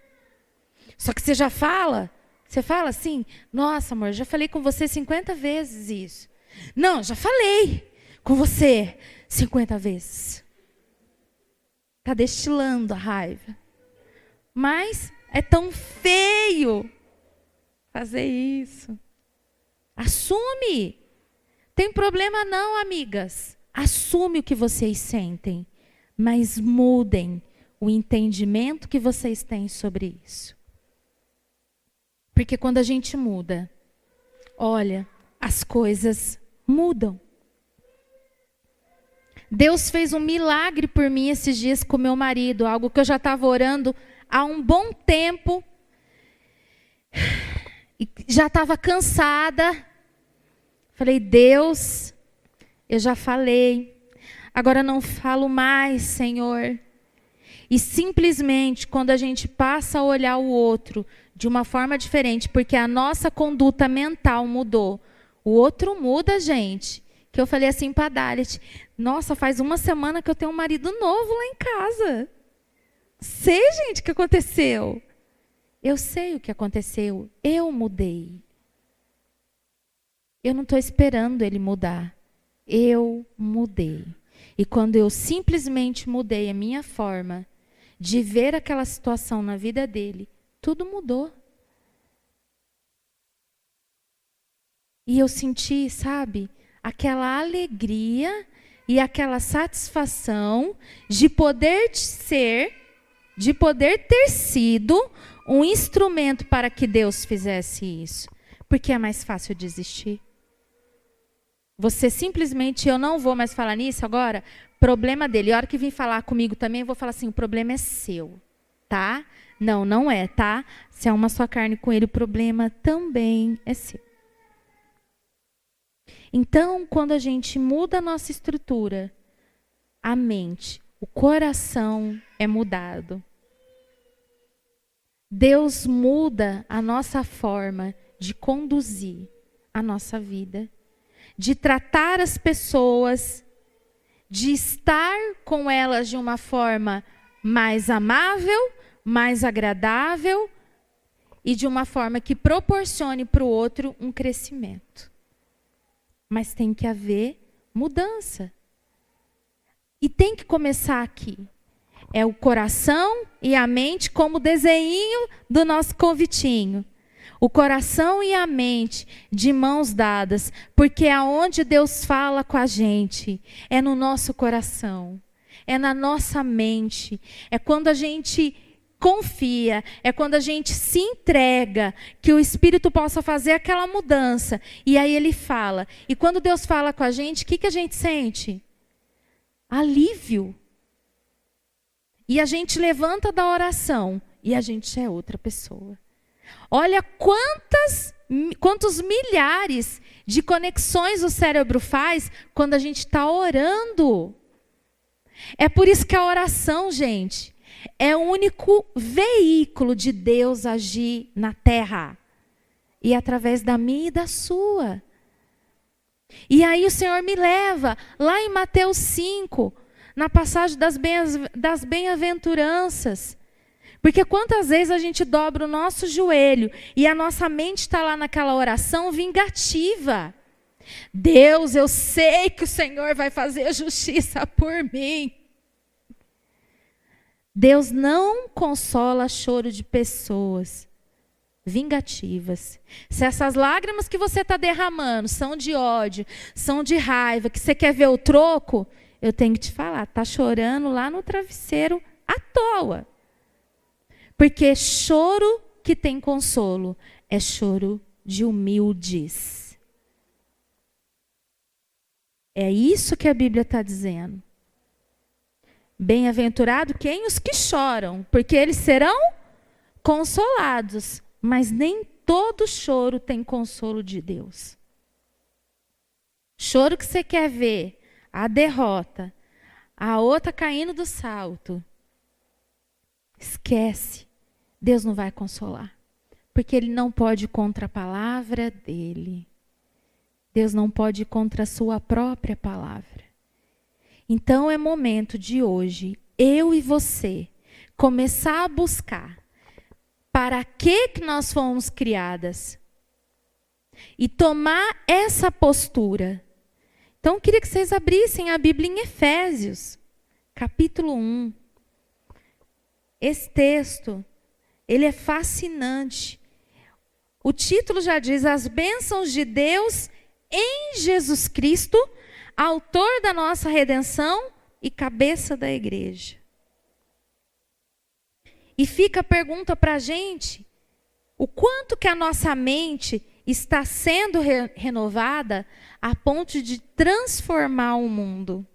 Só que você já fala. Você fala assim, nossa, amor, já falei com você 50 vezes isso. Não, já falei com você 50 vezes. Está destilando a raiva. Mas é tão feio fazer isso. Assume. Tem problema não, amigas. Assume o que vocês sentem. Mas mudem o entendimento que vocês têm sobre isso. Porque quando a gente muda, olha, as coisas mudam. Deus fez um milagre por mim esses dias com meu marido, algo que eu já estava orando há um bom tempo. E já estava cansada. Falei, Deus, eu já falei, agora não falo mais, Senhor. E simplesmente, quando a gente passa a olhar o outro de uma forma diferente, porque a nossa conduta mental mudou, o outro muda, gente. Que eu falei assim para a Dalit, nossa, faz uma semana que eu tenho um marido novo lá em casa. Sei, gente, o que aconteceu. Eu sei o que aconteceu. Eu mudei. Eu não estou esperando ele mudar. Eu mudei. E quando eu simplesmente mudei a minha forma de ver aquela situação na vida dele, tudo mudou. E eu senti, sabe, aquela alegria e aquela satisfação de poder ter sido um instrumento para que Deus fizesse isso. Porque é mais fácil desistir. Você simplesmente, eu não vou mais falar nisso agora, problema dele. A hora que vir falar comigo também, eu vou falar assim, o problema é seu, tá? Não, não é, tá? Se é uma só carne com ele, o problema também é seu. Então, quando a gente muda a nossa estrutura, a mente, o coração é mudado. Deus muda a nossa forma de conduzir a nossa vida, de tratar as pessoas, de estar com elas de uma forma mais amável, mais agradável e de uma forma que proporcione para o outro um crescimento. Mas tem que haver mudança. E tem que começar aqui. É o coração e a mente como desenho do nosso convitinho. O coração e a mente de mãos dadas, porque aonde Deus fala com a gente é no nosso coração, é na nossa mente, é quando a gente confia, é quando a gente se entrega, que o Espírito possa fazer aquela mudança. E aí ele fala. E quando Deus fala com a gente, o que a gente sente? Alívio. E a gente levanta da oração e a gente é outra pessoa. Olha quantos milhares de conexões o cérebro faz quando a gente está orando. É por isso que a oração, gente, é o único veículo de Deus agir na terra. E através da minha e da sua. E aí o Senhor me leva, lá em Mateus 5, na passagem das bem-aventuranças. Porque quantas vezes a gente dobra o nosso joelho e a nossa mente está lá naquela oração vingativa. Deus, eu sei que o Senhor vai fazer justiça por mim. Deus não consola choro de pessoas vingativas. Se essas lágrimas que você está derramando são de ódio, são de raiva, que você quer ver o troco, eu tenho que te falar, está chorando lá no travesseiro à toa. Porque choro que tem consolo é choro de humildes. É isso que a Bíblia está dizendo. Bem-aventurado quem? Os que choram, porque eles serão consolados. Mas nem todo choro tem consolo de Deus. Choro que você quer ver a derrota, a outra caindo do salto. Esquece. Deus não vai consolar. Porque Ele não pode ir contra a palavra dEle. Deus não pode ir contra a sua própria palavra. Então é momento de hoje, eu e você, começar a buscar para que nós fomos criadas. E tomar essa postura. Então eu queria que vocês abrissem a Bíblia em Efésios, capítulo 1. Esse texto, ele é fascinante. O título já diz, as bênçãos de Deus em Jesus Cristo, autor da nossa redenção e cabeça da igreja. E fica a pergunta para a gente, o quanto que a nossa mente está sendo renovada a ponto de transformar o mundo,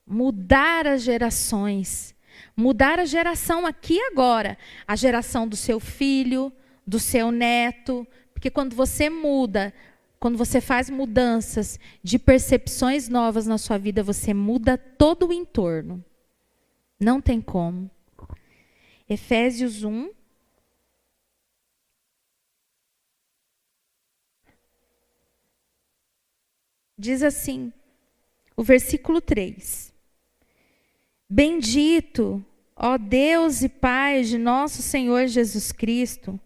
mudar as gerações, mudar a geração aqui e agora, a geração do seu filho, do seu neto, porque quando você muda, quando você faz mudanças de percepções novas na sua vida, você muda todo o entorno. Não tem como. Efésios 1. Diz assim, o versículo 3. Bendito, ó Deus e Pai de nosso Senhor Jesus Cristo,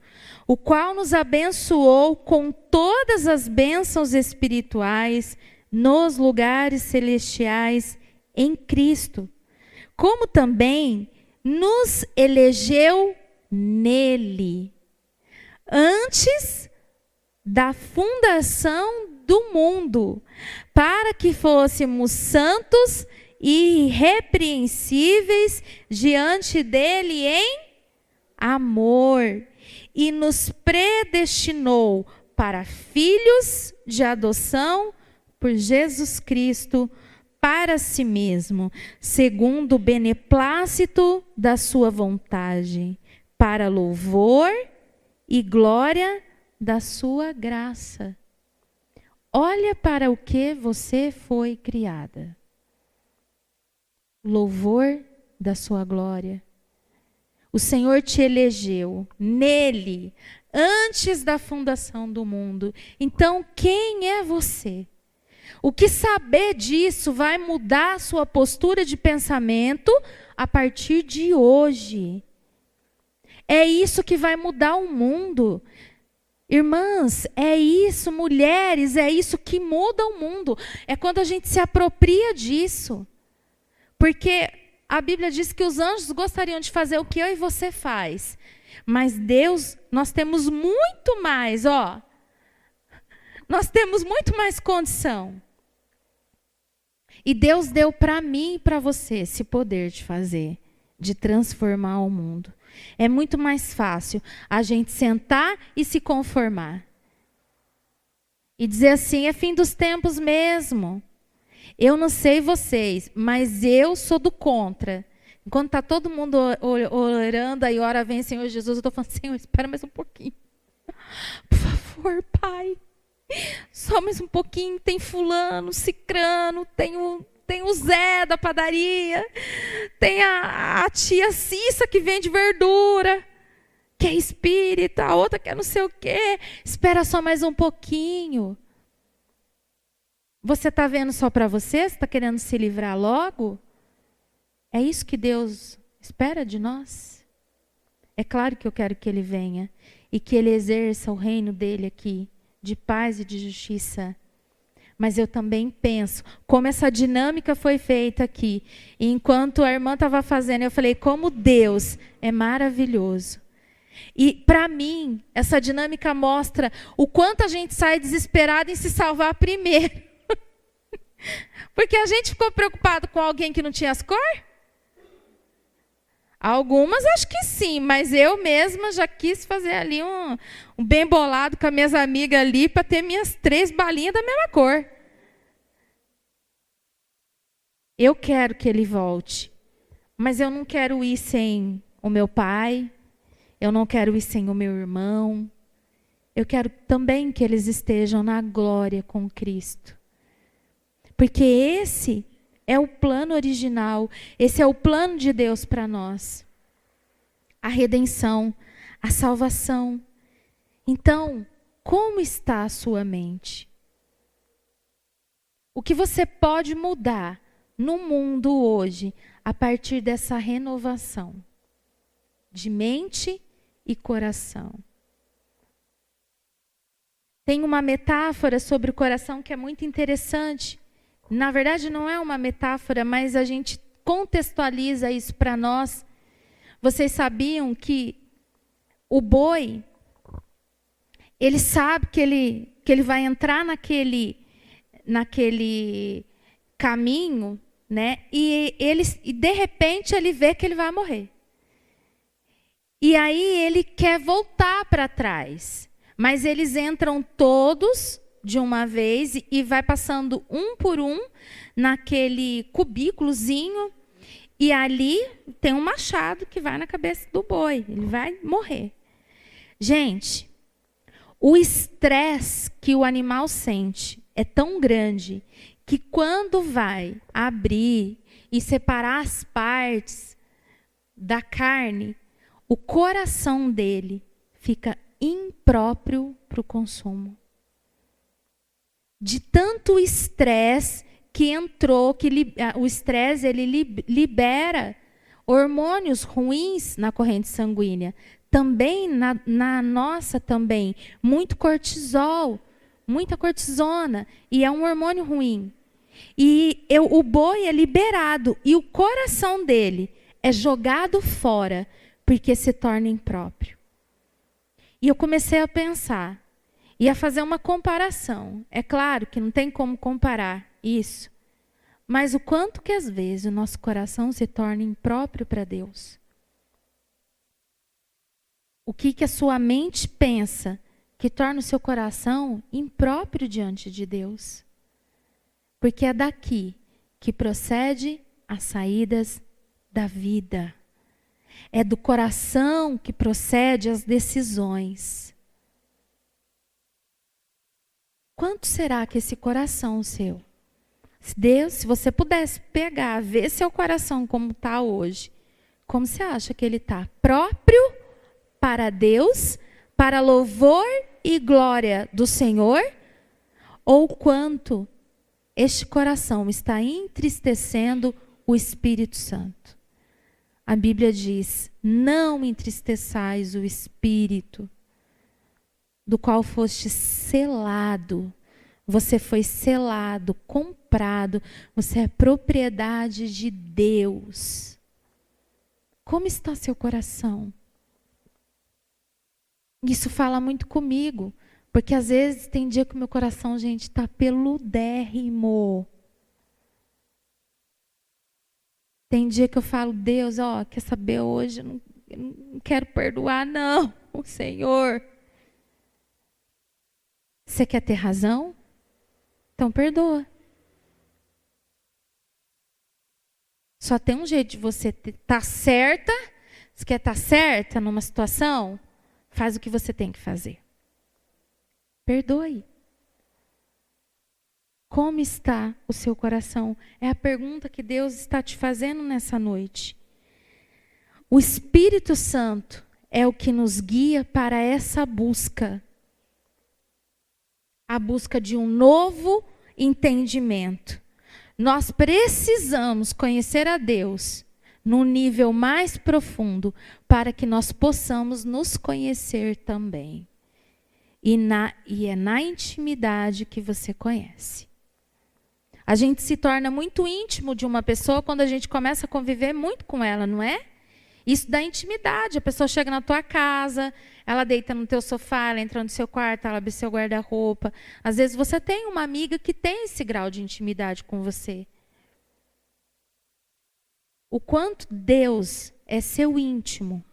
o qual nos abençoou com todas as bênçãos espirituais nos lugares celestiais em Cristo, como também nos elegeu nele, antes da fundação do mundo, para que fôssemos santos e irrepreensíveis diante dele em amor, e nos predestinou para filhos de adoção por Jesus Cristo para si mesmo, segundo o beneplácito da sua vontade, para louvor e glória da sua graça. Olha para o que você foi criada. Louvor da sua glória. O Senhor te elegeu nele, antes da fundação do mundo. Então, quem é você? O que saber disso vai mudar a sua postura de pensamento a partir de hoje. É isso que vai mudar o mundo. Irmãs, é isso, mulheres, é isso que muda o mundo. É quando a gente se apropria disso. Porque a Bíblia diz que os anjos gostariam de fazer o que eu e você faz. Mas Deus, nós temos muito mais, ó. Nós temos muito mais condição. E Deus deu para mim e para você esse poder de fazer, de transformar o mundo. É muito mais fácil a gente sentar e se conformar. E dizer assim, é fim dos tempos mesmo. Eu não sei vocês, mas eu sou do contra. Enquanto está todo mundo orando, aí hora vem Senhor Jesus, eu estou falando, Senhor, espera mais um pouquinho. Por favor, Pai. Só mais um pouquinho, tem fulano, cicrano, tem o Zé da padaria, tem a tia Cissa que vende verdura, que é espírita, a outra que é não sei o quê. Espera só mais um pouquinho. Você está vendo só para você? Você está querendo se livrar logo? É isso que Deus espera de nós? É claro que eu quero que Ele venha e que Ele exerça o reino dEle aqui, de paz e de justiça. Mas eu também penso, como essa dinâmica foi feita aqui. E enquanto a irmã estava fazendo, eu falei, como Deus é maravilhoso. E para mim, essa dinâmica mostra o quanto a gente sai desesperado em se salvar primeiro. Porque a gente ficou preocupado com alguém que não tinha as cores? Algumas acho que sim, mas eu mesma já quis fazer ali um bem bolado com as minhas amigas ali para ter minhas 3 balinhas da mesma cor. Eu quero que ele volte, mas eu não quero ir sem o meu pai, eu não quero ir sem o meu irmão. Eu quero também que eles estejam na glória com Cristo. Porque esse é o plano original, esse é o plano de Deus para nós. A redenção, a salvação. Então, como está a sua mente? O que você pode mudar no mundo hoje a partir dessa renovação de mente e coração? Tem uma metáfora sobre o coração que é muito interessante. Na verdade, não é uma metáfora, mas a gente contextualiza isso para nós. Vocês sabiam que o boi, ele sabe que ele vai entrar naquele caminho, né? E de repente ele vê que ele vai morrer. E aí ele quer voltar para trás. Mas eles entram todos de uma vez e vai passando um por um naquele cubículozinho, e ali tem um machado que vai na cabeça do boi, ele vai morrer. Gente, o estresse que o animal sente é tão grande que quando vai abrir e separar as partes da carne, o coração dele fica impróprio para o consumo. De tanto estresse que entrou, o estresse ele libera hormônios ruins na corrente sanguínea. Também, na nossa também, muito cortisol, muita cortisona, e é um hormônio ruim. E o boi é liberado, e o coração dele é jogado fora, porque se torna impróprio. E eu comecei a pensar, e a fazer uma comparação. É claro que não tem como comparar isso, mas o quanto que às vezes o nosso coração se torna impróprio para Deus. O que a sua mente pensa que torna o seu coração impróprio diante de Deus? Porque é daqui que procede as saídas da vida. É do coração que procede as decisões. Quanto será que esse coração seu? Deus, se você pudesse pegar, ver seu coração como está hoje, como você acha que ele está? Próprio para Deus, para louvor e glória do Senhor? Ou quanto este coração está entristecendo o Espírito Santo? A Bíblia diz, não entristeçais o Espírito, do qual foste selado. Você foi selado, comprado, você é propriedade de Deus. Como está seu coração? Isso fala muito comigo, porque às vezes tem dia que o meu coração, gente, está peludérrimo. Tem dia que eu falo, Deus, quer saber hoje? Eu não quero perdoar, não, Senhor. Você quer ter razão? Então perdoa. Só tem um jeito de você estar certa. Você quer estar certa numa situação? Faz o que você tem que fazer. Perdoe. Como está o seu coração? É a pergunta que Deus está te fazendo nessa noite. O Espírito Santo é o que nos guia para essa busca. A busca de um novo entendimento. Nós precisamos conhecer a Deus num nível mais profundo para que nós possamos nos conhecer também. E é na intimidade que você conhece. A gente se torna muito íntimo de uma pessoa quando a gente começa a conviver muito com ela, não é? Isso dá intimidade. A pessoa chega na tua casa, ela deita no teu sofá, ela entra no seu quarto, ela abre seu guarda-roupa. Às vezes você tem uma amiga que tem esse grau de intimidade com você. O quanto Deus é seu íntimo,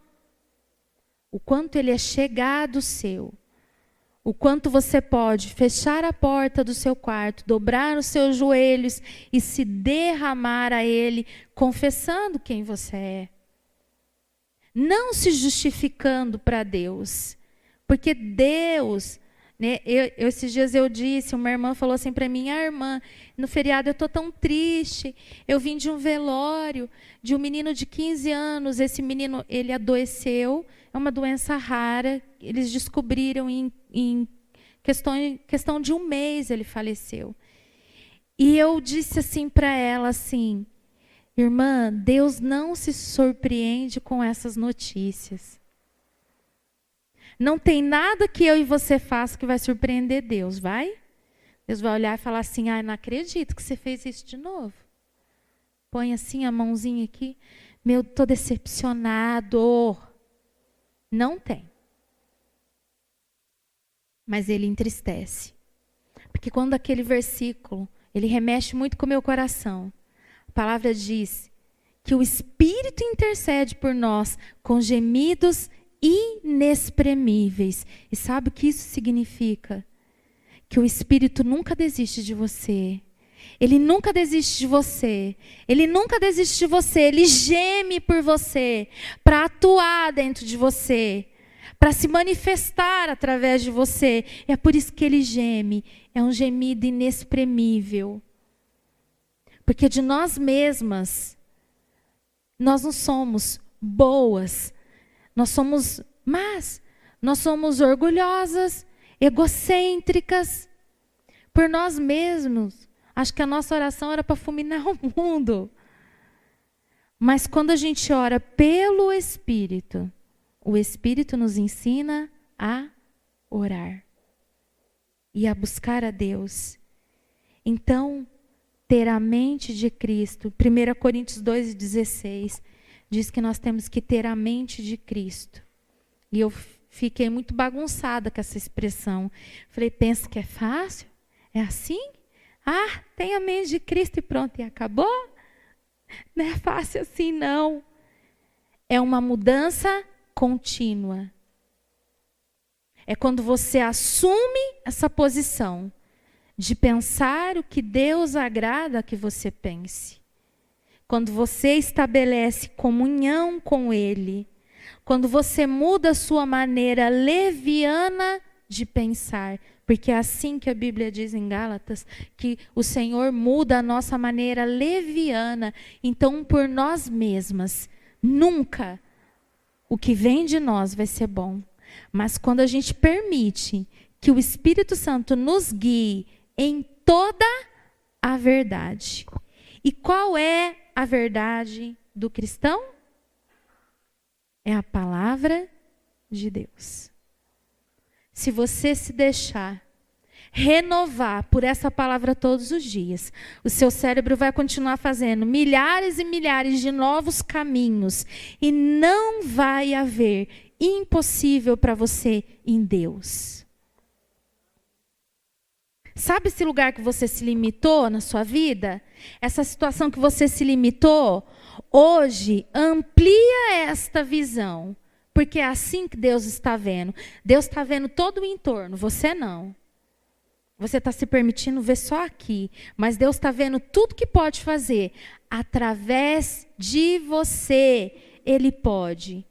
o quanto Ele é chegado seu, o quanto você pode fechar a porta do seu quarto, dobrar os seus joelhos e se derramar a Ele, confessando quem você é. Não se justificando para Deus, porque Deus, né, esses dias eu disse, uma irmã falou assim para mim, irmã, no feriado eu estou tão triste, eu vim de um velório de um menino de 15 anos, esse menino, ele adoeceu, é uma doença rara, eles descobriram em questão de um mês ele faleceu. E eu disse assim para ela, assim, irmã, Deus não se surpreende com essas notícias. Não tem nada que eu e você faça que vai surpreender Deus, vai? Deus vai olhar e falar assim, não acredito que você fez isso de novo. Põe assim a mãozinha aqui, estou decepcionado. Não tem. Mas Ele entristece. Porque quando aquele versículo, ele remexe muito com o meu coração. A palavra diz que o Espírito intercede por nós com gemidos inexprimíveis. E sabe o que isso significa? Que o Espírito nunca desiste de você. Ele nunca desiste de você. Ele nunca desiste de você. Ele geme por você, para atuar dentro de você, para se manifestar através de você. E é por isso que Ele geme. É um gemido inexprimível. Porque de nós mesmas, nós não somos boas. Nós somos más. Nós somos orgulhosas, egocêntricas. Por nós mesmos. Acho que a nossa oração era para fulminar o mundo. Mas quando a gente ora pelo Espírito, o Espírito nos ensina a orar. E a buscar a Deus. Então, ter a mente de Cristo. 1 Coríntios 2,16 diz que nós temos que ter a mente de Cristo. E eu fiquei muito bagunçada com essa expressão. Falei, pensa que é fácil? É assim? Tem a mente de Cristo e pronto, e acabou? Não é fácil assim, não. É uma mudança contínua. É quando você assume essa posição de pensar o que Deus agrada que você pense. Quando você estabelece comunhão com Ele. Quando você muda a sua maneira leviana de pensar. Porque é assim que a Bíblia diz em Gálatas, que o Senhor muda a nossa maneira leviana. Então, por nós mesmas, nunca o que vem de nós vai ser bom. Mas quando a gente permite que o Espírito Santo nos guie em toda a verdade. E qual é a verdade do cristão? É a palavra de Deus. Se você se deixar renovar por essa palavra todos os dias, o seu cérebro vai continuar fazendo milhares e milhares de novos caminhos e não vai haver impossível para você em Deus. Sabe esse lugar que você se limitou na sua vida? Essa situação que você se limitou? Hoje, amplia esta visão. Porque é assim que Deus está vendo. Deus está vendo todo o entorno, você não. Você está se permitindo ver só aqui. Mas Deus está vendo tudo que pode fazer. Através de você, Ele pode.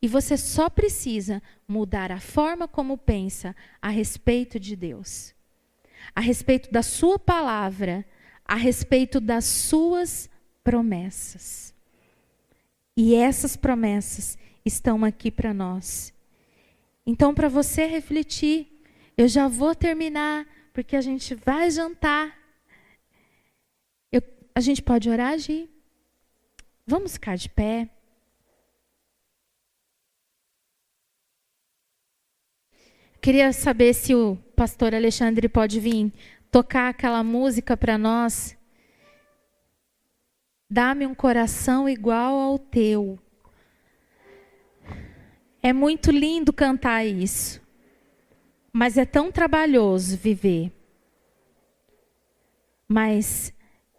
E você só precisa mudar a forma como pensa a respeito de Deus. A respeito da sua palavra, a respeito das suas promessas. E essas promessas estão aqui para nós. Então, para você refletir, eu já vou terminar, porque a gente vai jantar. A gente pode orar, Gi? Vamos ficar de pé. Queria saber se o pastor Alexandre pode vir tocar aquela música para nós. Dá-me um coração igual ao teu. É muito lindo cantar isso, mas é tão trabalhoso viver. Mas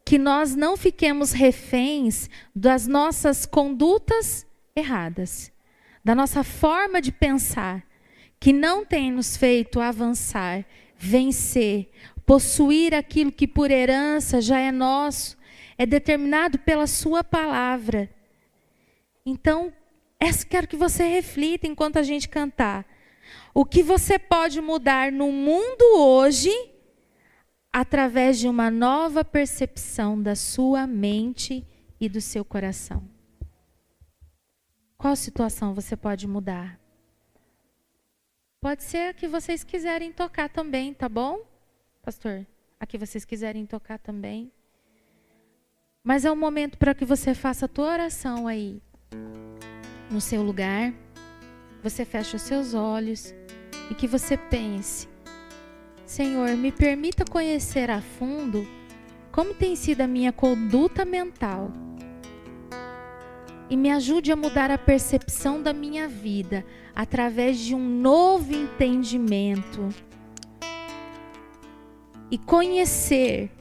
que nós não fiquemos reféns das nossas condutas erradas, da nossa forma de pensar, que não tem nos feito avançar, vencer, possuir aquilo que por herança já é nosso, é determinado pela sua palavra. Então, quero que você reflita enquanto a gente cantar. O que você pode mudar no mundo hoje através de uma nova percepção da sua mente e do seu coração? Qual situação você pode mudar? Pode ser a que vocês quiserem tocar também, tá bom, pastor? A que vocês quiserem tocar também. Mas é um momento para que você faça a tua oração aí, no seu lugar. Você fecha os seus olhos e que você pense: Senhor, me permita conhecer a fundo como tem sido a minha conduta mental e me ajude a mudar a percepção da minha vida através de um novo entendimento. E conhecer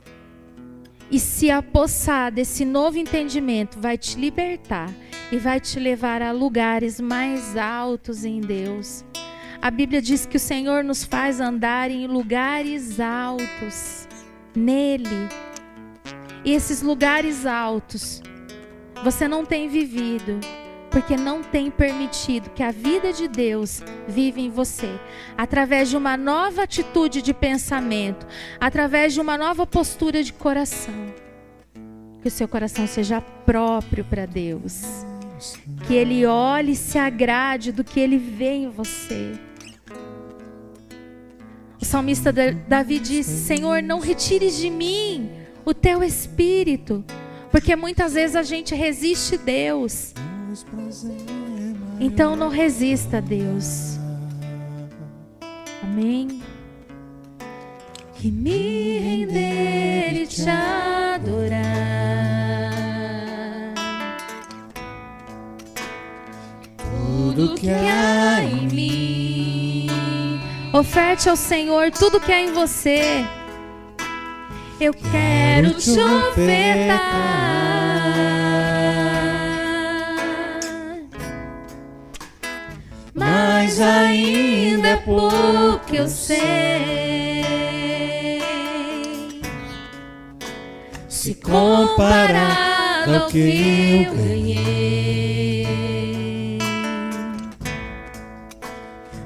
e se apossar desse novo entendimento vai te libertar e vai te levar a lugares mais altos em Deus. A Bíblia diz que o Senhor nos faz andar em lugares altos nele. E esses lugares altos você não tem vivido porque não tem permitido que a vida de Deus viva em você, através de uma nova atitude de pensamento, através de uma nova postura de coração. Que o seu coração seja próprio para Deus, que Ele olhe e se agrade do que Ele vê em você. O salmista Davi disse: Senhor, não retires de mim o teu espírito, porque muitas vezes a gente resiste a Deus. Então não resista a Deus. Amém. Que me render e te adorar, tudo que há em mim. Oferte ao Senhor tudo que há em você. Eu quero te ofertar. Mas ainda é pouco eu sei. Se comparado ao que eu ganhei,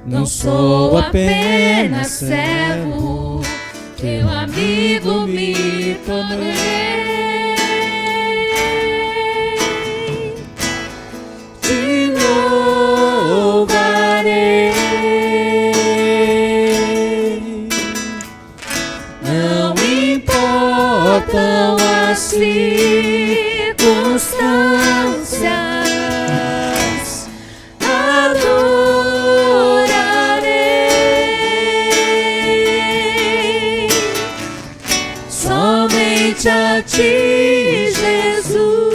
não sou apenas servo, teu amigo me tornei. Te louvarei. Não importam as circunstâncias, adorarei. somente a ti, Jesus.